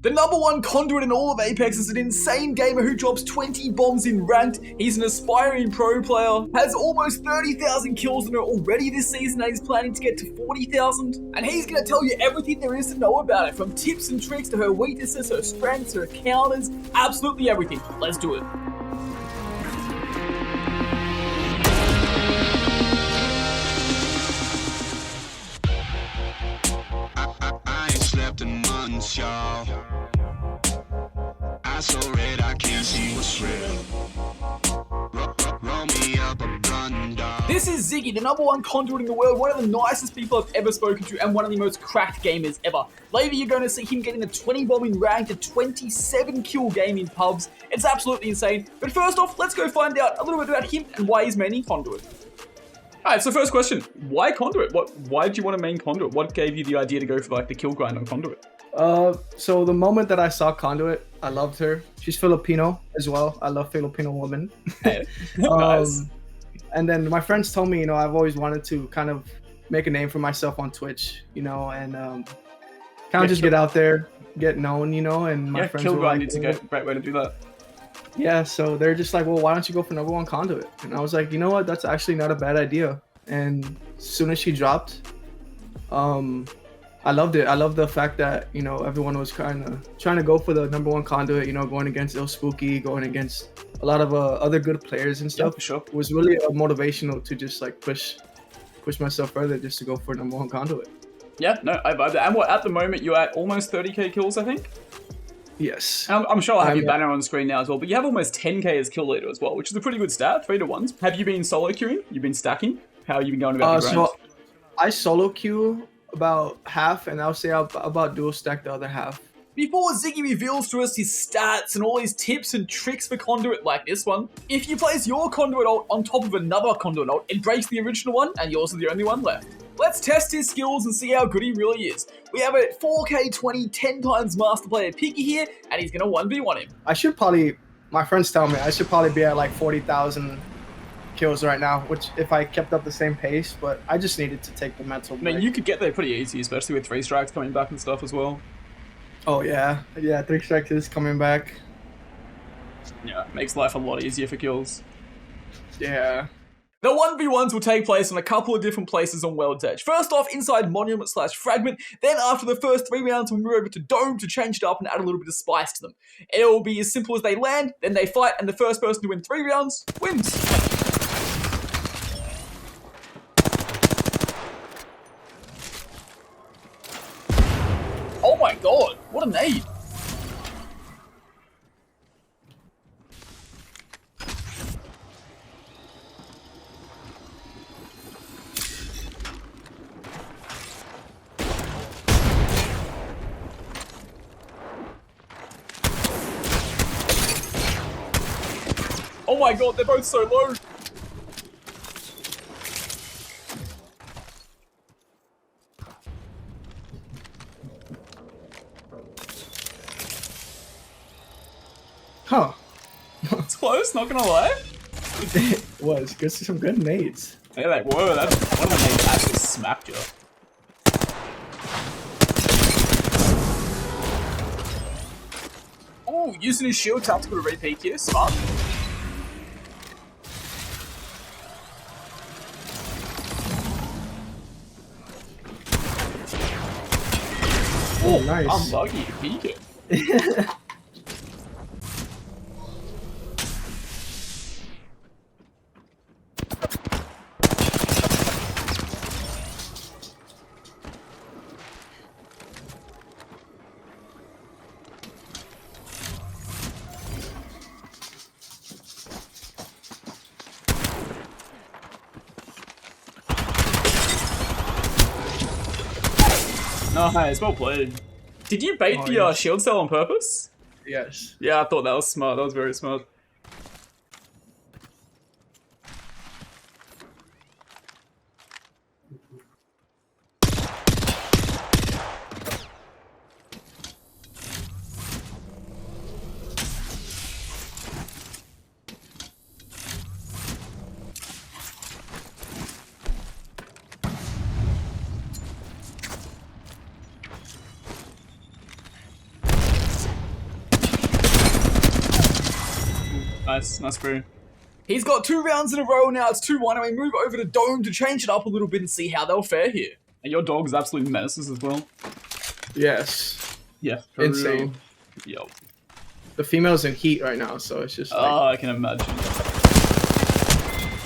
The #1 conduit in all of Apex is an insane gamer who drops 20 bombs in ranked. He's an aspiring pro player, has almost 30,000 kills in it already this season, and he's planning to get to 40,000. And he's going to tell you everything there is to know about it, from tips and tricks to her weaknesses, her strengths, her counters, absolutely everything. Let's do it. I ain't slept in months, y'all. I so red I can't see what's real. Roll me up a blunt, dog. This is Ziggy, the #1 conduit in the world, one of the nicest people I've ever spoken to, and one of the most cracked gamers ever. Later, you're going to see him getting a 20 bomb in ranked, a 27 kill game in pubs. It's absolutely insane. But first off, let's go find out a little bit about him and why he's maining conduit. Alright, so first question, why conduit? Why did you want to main conduit? What gave you the idea to go for like the kill grind on conduit? So the moment that I saw Conduit, I loved her. She's Filipino as well. I love Filipino women. Hey, nice. And then my friends told me, I've always wanted to kind of make a name for myself on Twitch, and kind of just get out there, get known, and my friends kill were grind like, is a great way to do that. Yeah, so they're just like, well, why don't you go for #1 conduit? And I was like, you know what? That's actually not a bad idea. And as soon as she dropped, I loved it. I love the fact that, everyone was kind of trying to go for the #1 conduit, going against Il Spooky, going against a lot of other good players and stuff. Yeah, for sure. It was really motivational to just like push myself further just to go for #1 conduit. Yeah, no, I vibe that. And at the moment, you're at almost 30k kills, I think? Yes. I'm sure I'll have your banner on screen now as well, but you have almost 10k as kill leader as well, which is a pretty good stat, 3 to 1s. Have you been solo queuing? You've been stacking? How have you been going about your grinds? So I solo queue about half, and I'll say I'll about dual stack the other half. Before Ziggy reveals to us his stats and all his tips and tricks for conduit like this one, if you place your conduit ult on top of another conduit ult, it breaks the original one, and yours are the only one left. Let's test his skills and see how good he really is. We have a 4k 20 10 times master player Picky here, and he's gonna 1v1 him. My friends tell me I should probably be at like 40,000 kills right now, which if I kept up the same pace, but I just needed to take the mental break. I mean, you could get there pretty easy, especially with 3 strikes coming back and stuff as well. Oh yeah, 3 strikes is coming back. Yeah, makes life a lot easier for kills. Yeah. The 1v1s will take place on a couple of different places on World's Edge. First off, inside Monument/Fragment, then after the first 3 rounds, we'll move over to Dome to change it up and add a little bit of spice to them. It will be as simple as they land, then they fight, and the first person to win 3 rounds wins. Oh my god, what a nade! Oh my god, they're both so low! Huh. It's close, not gonna lie. It was. Some good nades. They're like, whoa, one of the nades actually smacked you. Oh, using his shield tactical to repeat here, smart. Oh, nice. Unlucky to peek it. Nice, well played. Did you bait the shield cell on purpose? Yes. Yeah, I thought that was smart. That was very smart. Nice brew. He's got 2 rounds in a row now. It's 2-1, and we move over to Dome to change it up a little bit and see how they'll fare here. And your dog's absolutely menaces as well. Yes. Yeah. Insane. Yo. The female's in heat right now, so it's just like... Oh, I can imagine.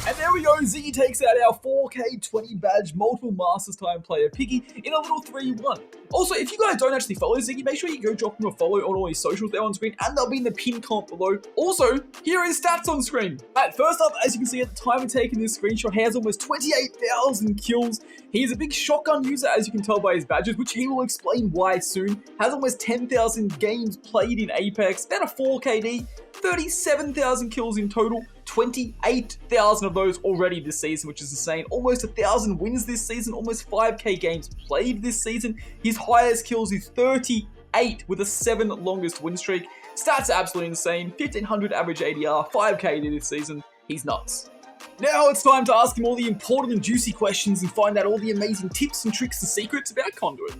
And there we go, Ziggy takes out our 4K 20 badge multiple Masters time player Piggy in a little 3-1. Also, if you guys don't actually follow Ziggy, make sure you go drop him a follow on all his socials there on screen, and they'll be in the pinned comment below. Also, here are his stats on screen. Alright, first up, as you can see at the time of taking this screenshot, he has almost 28,000 kills. He is a big shotgun user, as you can tell by his badges, which he will explain why soon. Has almost 10,000 games played in Apex, about a 4KD, 37,000 kills in total, 28,000 of those already this season, which is insane. Almost 1,000 wins this season, almost 5k games played this season. His highest kills is 38 with a 7 longest win streak. Stats are absolutely insane. 1,500 average ADR, 5k this season. He's nuts. Now it's time to ask him all the important and juicy questions and find out all the amazing tips and tricks and secrets about Conduit.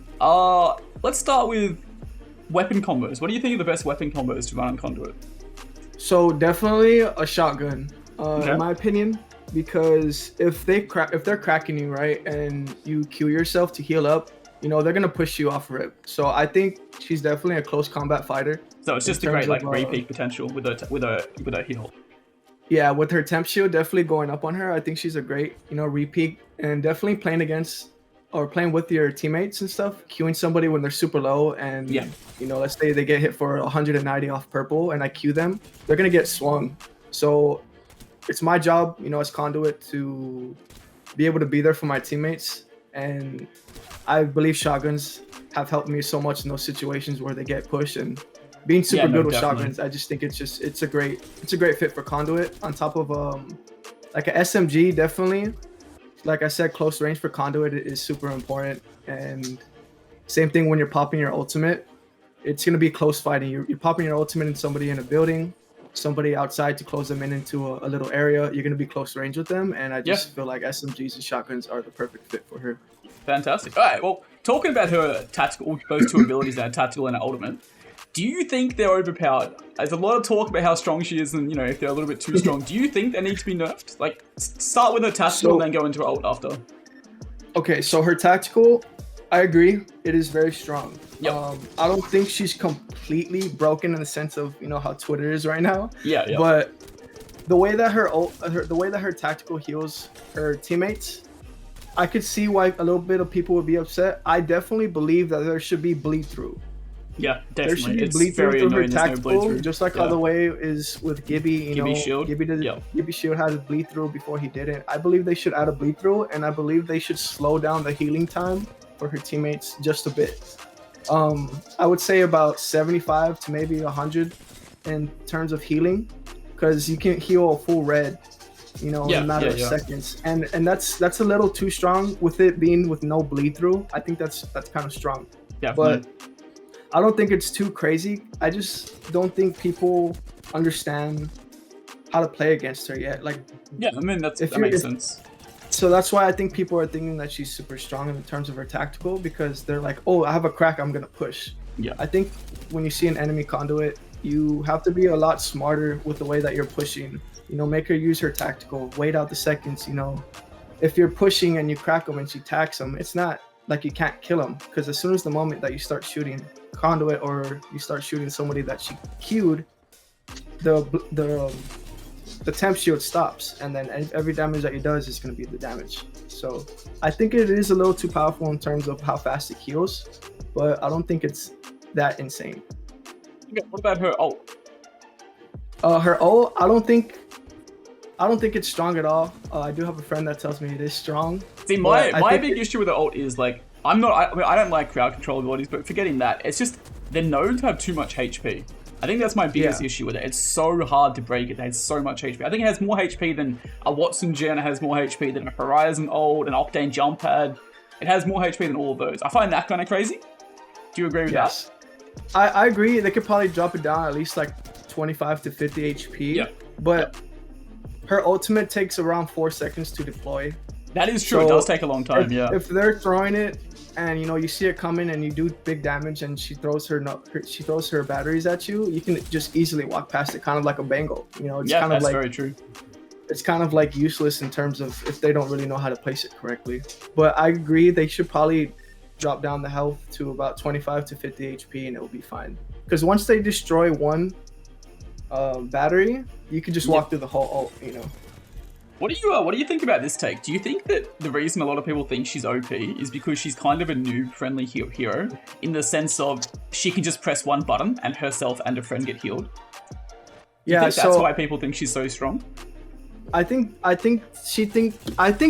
Let's start with weapon combos. What do you think are the best weapon combos to run on Conduit? So definitely a shotgun, Okay. in my opinion, because if they're cracking you, right, and you Q yourself to heal up, you know, they're gonna push you off rip. So I think she's definitely a close combat fighter. So it's just a great like repeat potential with a heal. Yeah, with her temp shield definitely going up on her, I think she's a great, you know, repeat, and definitely playing against or playing with your teammates and stuff, queuing somebody when they're super low, and Yeah. you know, let's say they get hit for 190 off purple and I queue them, they're gonna get swung. So it's my job, you know, as Conduit to be able to be there for my teammates, and I believe shotguns have helped me so much in those situations where they get pushed, and being super good with definitely. shotguns, I just think it's a great fit for Conduit. On top of like a SMG, definitely. Like I said, close range for Conduit is super important, and same thing when you're popping your ultimate. It's gonna be close fighting. You're popping your ultimate in somebody in a building, somebody outside to close them into a little area. You're gonna be close range with them, and I just feel like SMGs and shotguns are the perfect fit for her. Fantastic. All right. Well, talking about her tactical, those two abilities, that tactical and ultimate. Do you think they're overpowered? There's a lot of talk about how strong she is, and you know, if they're a little bit too strong. Do you think they need to be nerfed? Like, start with her tactical, and then go into her ult after. Okay, so her tactical, I agree, it is very strong. Yep. I don't think she's completely broken in the sense of, you know, how Twitter is right now. Yeah. But the way that her tactical heals her teammates, I could see why a little bit of people would be upset. I definitely believe that there should be bleed through. Yeah, definitely. There should be It's bleed very through her annoying. There's no bleed tactical, through. just like how the way is with Gibby. You Gibby know, shield? Gibby shield had a bleed through before he didn't. I believe they should add a bleed through, and I believe they should slow down the healing time for her teammates just a bit. I would say about 75 to maybe 100 in terms of healing, because you can heal a full red, you know, in a matter of seconds, and that's a little too strong with it being with no bleed through. I think that's kind of strong. Definitely. But I don't think it's too crazy. I just don't think people understand how to play against her yet. Like, yeah, I mean that makes sense. So that's why I think people are thinking that she's super strong in terms of her tactical, because they're like, oh, I have a crack, I'm gonna push. Yeah. I think when you see an enemy Conduit, you have to be a lot smarter with the way that you're pushing. You know, make her use her tactical, wait out the seconds. You know, if you're pushing and you crack them and she tacks them, it's not like you can't kill them, because as soon as the moment that you start shooting Conduit or you start shooting somebody that she queued, the temp shield stops, and then every damage that he does is going to be the damage. So I think it is a little too powerful in terms of how fast it heals, but I don't think it's that insane. Okay, what about her ult? Her ult, I don't think it's strong at all. I do have a friend that tells me it is strong. See, my big issue with the ult is like, I don't like crowd control abilities, but forgetting that, it's just they're known to have too much HP. I think that's my biggest issue with it. It's so hard to break it. It has so much HP. I think it has more HP than a Watson Gen. It has more HP than a Horizon ult, an Octane Jump Pad. It has more HP than all of those. I find that kind of crazy. Do you agree with that? I agree. They could probably drop it down at least like 25 to 50 HP. Yeah. But her ultimate takes around 4 seconds to deploy. That is true. So it does take a long time. If they're throwing it and you know you see it coming and you do big damage and she throws her batteries at you, you can just easily walk past it, kind of like a bangle. You know, it's Yeah, kind of that's like very true. it's kind of like useless in terms of if they don't really know how to place it correctly. But I agree they should probably drop down the health to about 25 to 50 HP and it will be fine. Because once they destroy one battery, you can just walk through the whole ult, you know. What do you think about this take? Do you think that the reason a lot of people think she's OP is because she's kind of a noob-friendly hero, in the sense of she can just press one button and herself and a friend get healed? Yeah, that's why people think she's so strong. I think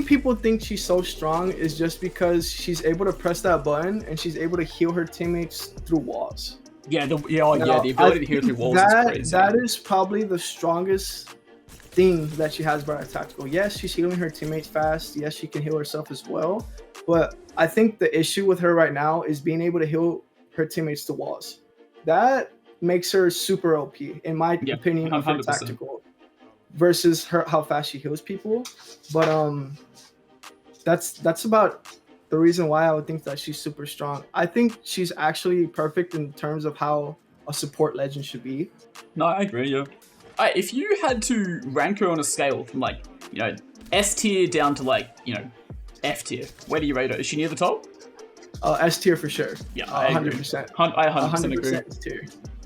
people think she's so strong is just because she's able to press that button and she's able to heal her teammates through walls. Yeah, the ability to heal through walls is crazy. That is probably the strongest thing that she has about her tactical. Yes, she's healing her teammates fast. Yes, she can heal herself as well. But I think the issue with her right now is being able to heal her teammates to walls. That makes her super OP, in my opinion, of her 100%. tactical versus how fast she heals people. But that's about the reason why I would think that she's super strong. I think she's actually perfect in terms of how a support legend should be. No, I agree, yeah. If you had to rank her on a scale from like, you know, S tier down to like, you know, F tier, where do you rate her? Is she near the top? S tier for sure. Yeah, 100%. I 100% agree. S tier.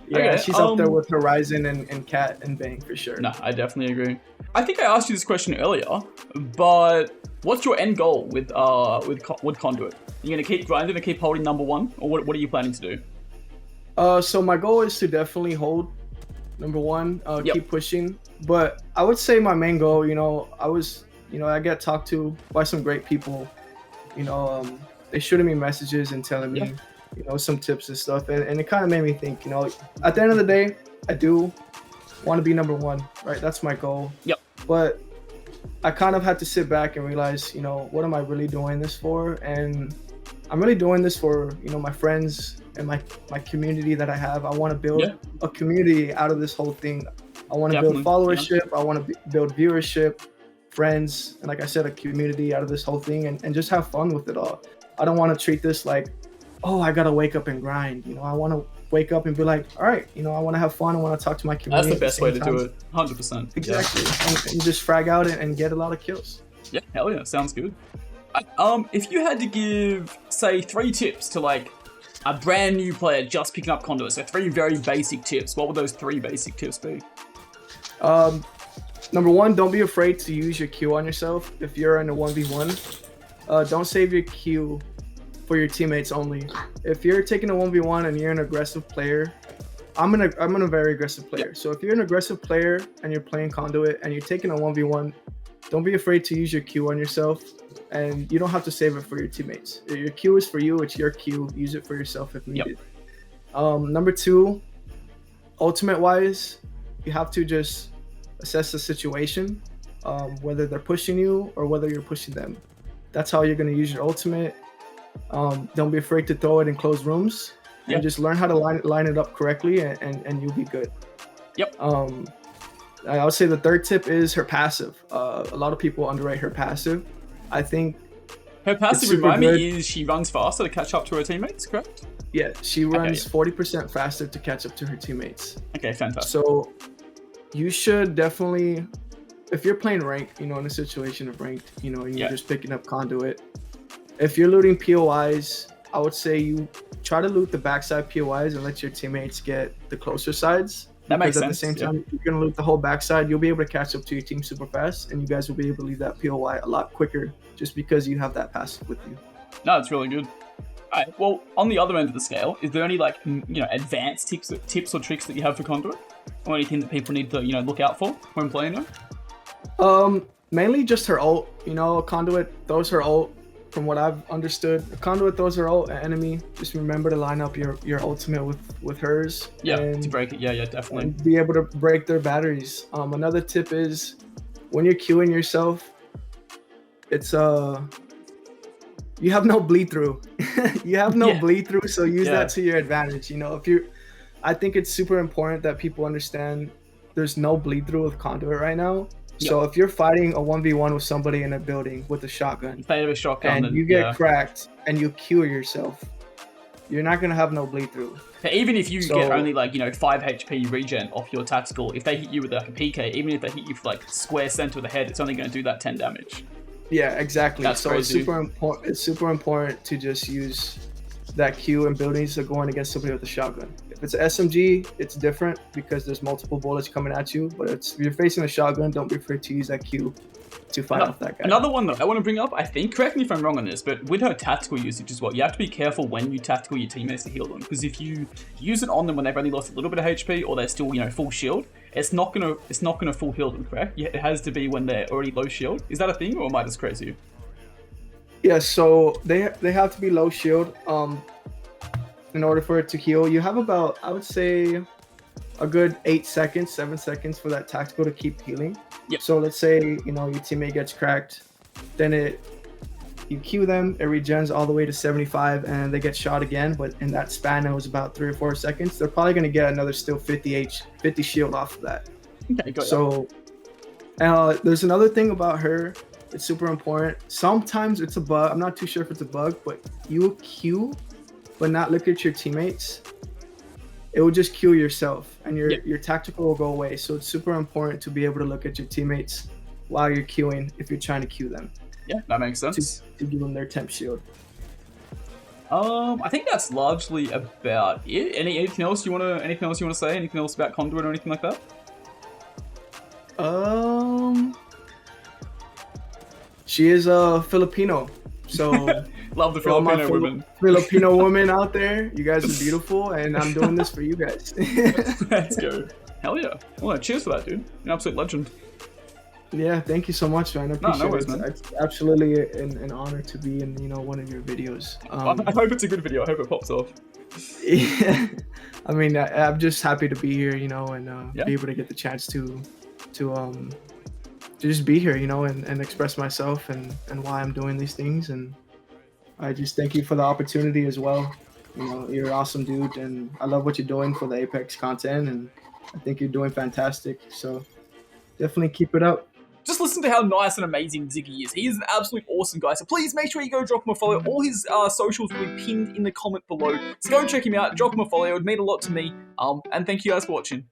Yeah, Okay, she's up there with Horizon and Cat and Bang for sure. No, I definitely agree. I think I asked you this question earlier, but what's your end goal with Conduit? Are you gonna keep grinding and keep holding number one, or what are you planning to do? So my goal is to definitely hold number one, keep pushing. But I would say my main goal, you know, I get talked to by some great people. You know, they shooting me messages and telling me, you know, some tips and stuff. And it kind of made me think, you know, at the end of the day, I do want to be number one, right? That's my goal. Yep. But I kind of had to sit back and realize, you know, what am I really doing this for? And I'm really doing this for, you know, my friends and my community that I have. I want to build a community out of this whole thing. I want to build followership. I want to build viewership, friends, and like I said, a community out of this whole thing, and just have fun with it all. I don't want to treat this like, oh, I got to wake up and grind. You know, I want to wake up and be like, all right, you know, I want to have fun. I want to talk to my community. That's the best way to do it. 100%. Exactly. And just frag out and get a lot of kills. Yeah, hell yeah. Sounds good. If you had to give, say, 3 tips to like a brand new player just picking up Conduit, so 3 very basic tips, what would those 3 basic tips be? Number 1, don't be afraid to use your Q on yourself. If you're in a 1v1, don't save your Q for your teammates only. If you're taking a 1v1 and you're an aggressive player, I'm a very aggressive player. So if you're an aggressive player and you're playing Conduit and you're taking a 1v1, don't be afraid to use your Q on yourself, and you don't have to save it for your teammates. Your Q is for you, it's your Q. Use it for yourself if needed. Number 2, ultimate wise, you have to just assess the situation, whether they're pushing you or whether you're pushing them. That's how you're going to use your ultimate. Don't be afraid to throw it in closed rooms, and just learn how to line it up correctly, and you'll be good. I would say the 3rd tip is her passive. A lot of people underrate her passive. I think her passive, remind me, is she runs faster to catch up to her teammates, correct? Yeah, she runs 40% faster to catch up to her teammates. Okay, fantastic. So you should definitely, if you're playing ranked, you know, in a situation of ranked, you know, and you're just picking up Conduit, if you're looting POIs, I would say you try to loot the backside POIs and let your teammates get the closer sides. That makes sense. At the same time, if you're going to loot the whole backside, you'll be able to catch up to your team super fast, and you guys will be able to leave that POI a lot quicker just because you have that passive with you. No, it's really good. All right, well, on the other end of the scale, is there any like, you know, advanced tips or tricks that you have for Conduit? Or anything that people need to, you know, look out for when playing her? Mainly just her ult. You know, Conduit throws her ult. From what I've understood, Conduit throws her ult at enemy. Just remember to line up your ultimate with hers. Yeah, and, to break it. Yeah, definitely. And be able to break their batteries. Another tip is when you're queuing yourself, it's you have no bleed through. You have no bleed through, so use that to your advantage. You know, I think it's super important that people understand there's no bleed through with Conduit right now. So if you're fighting a 1v1 with somebody in a building with a shotgun, If they have a shotgun, and then you get yeah. cracked and you Q yourself, you're not gonna have no bleed through. So even if you So- get only like 5 HP regen off your tactical, if they hit you with like a PK, even if they hit you for like square center of the head, it's only going to do that 10 damage. Yeah, exactly. That's so crazy. it's super important. It's super important to just use that Q in buildings that going against somebody with a shotgun. If it's an SMG, it's different because there's multiple bullets coming at you. But if you're facing a shotgun, don't be afraid to use that Q to fight off that guy. Another one that I want to bring up, I think, correct me if I'm wrong on this, but with her tactical usage as well, you have to be careful when you tactical your teammates to heal them, because if you use it on them when they've only lost a little bit of HP or they're still, full shield, it's not gonna full heal them, correct? Yeah, it has to be when they're already low shield. Is that a thing, or am I just crazy? Yeah, so they have to be low shield in order for it to heal. You have about, I would say, a good 8 seconds, 7 seconds for that tactical to keep healing. Yep. So let's say your teammate gets cracked, then you Q them, it regens all the way to 75, and they get shot again. But in that span, it was about 3 or 4 seconds. They're probably gonna get another still 50 shield off of that. Okay, got it. So there's another thing about her. It's super important. Sometimes it's a bug. I'm not too sure if it's a bug, but you Q, but not look at your teammates. It will just Q yourself, and your tactical will go away. So it's super important to be able to look at your teammates while you're queuing if you're trying to queue them. Yeah, that makes sense. To give them their temp shield. I think that's largely about it. Anything else you wanna say? Anything else about Conduit or anything like that? She is a Filipino, so Love the for all my Filipino women. Filipino women out there, you guys are beautiful, and I'm doing this for you guys. Let's go. Hell yeah. Well, cheers for that, dude. You're an absolute legend. Yeah, thank you so much, man. I appreciate no worries, it. man. It's absolutely an honor to be in one of your videos. I hope it's a good video. I hope it pops off. Yeah, I mean, I'm just happy to be here, and be able to get the chance to just be here, and express myself and why I'm doing these things. And I just thank you for the opportunity as well. You're an awesome dude, and I love what you're doing for the Apex content, and I think you're doing fantastic. So definitely keep it up. Just listen to how nice and amazing Ziggy is. He is an absolute awesome guy. So please make sure you go drop him a follow. All his socials will be pinned in the comment below. So go check him out, drop him a follow. It would mean a lot to me. And thank you guys for watching.